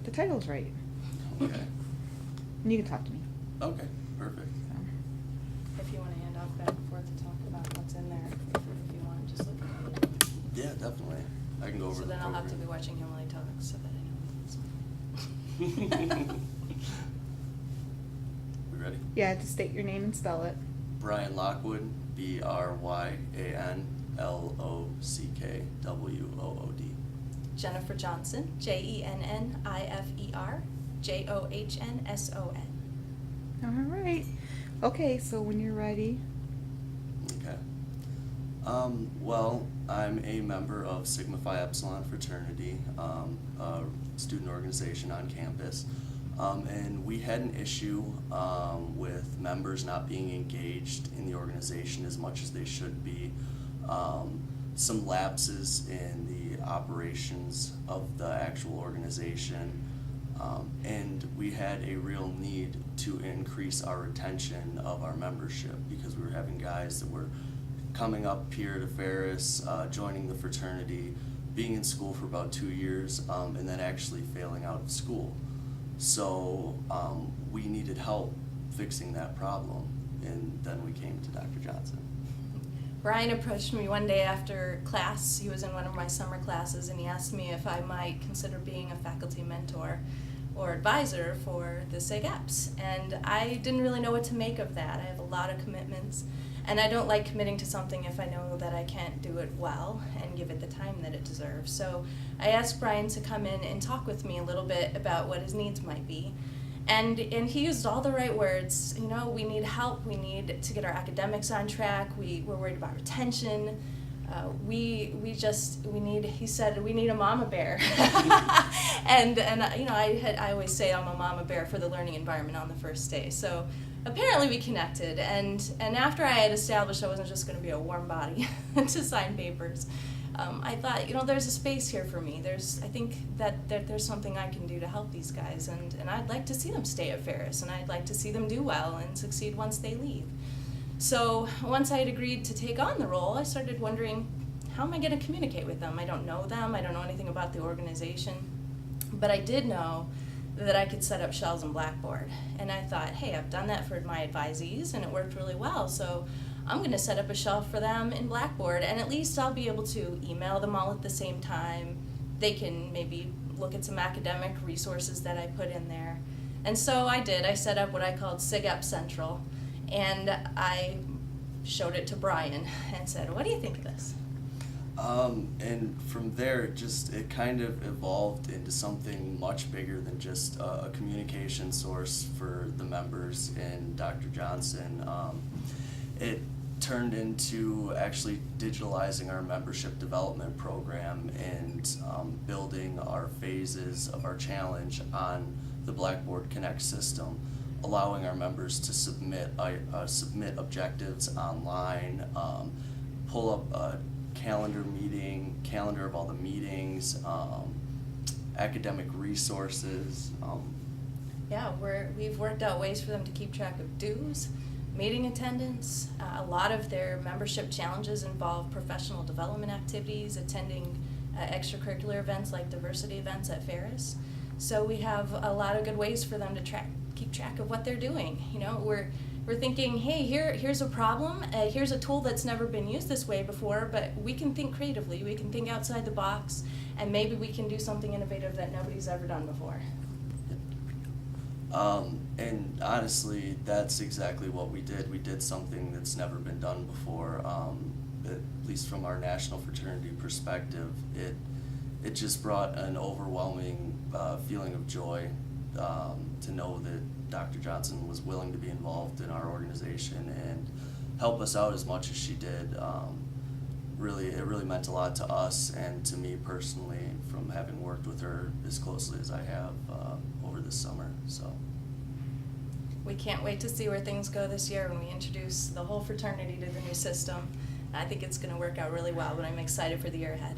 put the titles right. Okay. And you can talk to me. Okay, perfect. So. If you want to hand off back and forth to talk about what's in there, if you want, just look at it. Yeah, definitely. I can go over So the then I'll have to be program. watching him while he talks so that I know what's. We ready? Yeah, to state your name and spell it. Brian Lockwood, BryanLockwood. Jennifer Johnson, JenniferJohnson. All right. Okay, so when you're ready. Okay. Well, I'm a member of Sigma Phi Epsilon fraternity, a student organization on campus. And we had an issue with members not being engaged in the organization as much as they should be. Some lapses in the operations of the actual organization. And we had a real need to increase our retention of our membership because we were having guys that were coming up here to Ferris, joining the fraternity, being in school for about 2 years, and then actually failing out of school. So we needed help fixing that problem, and then we came to Dr. Johnson. Brian approached me one day after class. He was in one of my summer classes, and he asked me if I might consider being a faculty mentor or advisor for the SIG-EPS. And I didn't really know what to make of that. I have a lot of commitments, and I don't like committing to something if I know that I can't do it well and give it the time that it deserves. So I asked Brian to come in and talk with me a little bit about what his needs might be. And he used all the right words. You know, we need help. We need to get our academics on track. We're worried about retention. He said, we need a mama bear. and you know, I always say I'm a mama bear for the learning environment on the first day. So apparently we connected. And after I had established I wasn't just going to be a warm body to sign papers, I thought, you know, there's a space here for me. I think that there's something I can do to help these guys, and I'd like to see them stay at Ferris, and I'd like to see them do well and succeed once they leave. So once I had agreed to take on the role, I started wondering, how am I going to communicate with them? I don't know them. I don't know anything about the organization. But I did know that I could set up shells in Blackboard. And I thought, hey, I've done that for my advisees, and it worked really well. So I'm going to set up a shelf for them in Blackboard, and at least I'll be able to email them all at the same time. They can maybe look at some academic resources that I put in there. And so I did. I set up what I called SIG-EPS Central, and I showed it to Brian and said, what do you think of this? And from there, it kind of evolved into something much bigger than just a communication source for the members and Dr. Johnson. It turned into actually digitalizing our membership development program and building our phases of our challenge on the Blackboard Connect system, allowing our members to submit objectives online, pull up a calendar of all the meetings, academic resources. Yeah, we've worked out ways for them to keep track of dues, meeting attendance. A lot of their membership challenges involve professional development activities, attending extracurricular events like diversity events at Ferris. So we have a lot of good ways for them to keep track of what they're doing. You know, we're thinking, hey, here's a problem. Here's a tool that's never been used this way before, but we can think creatively. We can think outside the box, and maybe we can do something innovative that nobody's ever done before. And honestly, that's exactly what we did. We did something that's never been done before. At least from our national fraternity perspective, it just brought an overwhelming feeling of joy to know that Dr. Johnson was willing to be involved in our organization and help us out as much as she did. It really meant a lot to us and to me personally from having worked with her as closely as I have over this summer. So We can't wait to see where things go this year when we introduce the whole fraternity to the new system. I think it's going to work out really well, but I'm excited for the year ahead.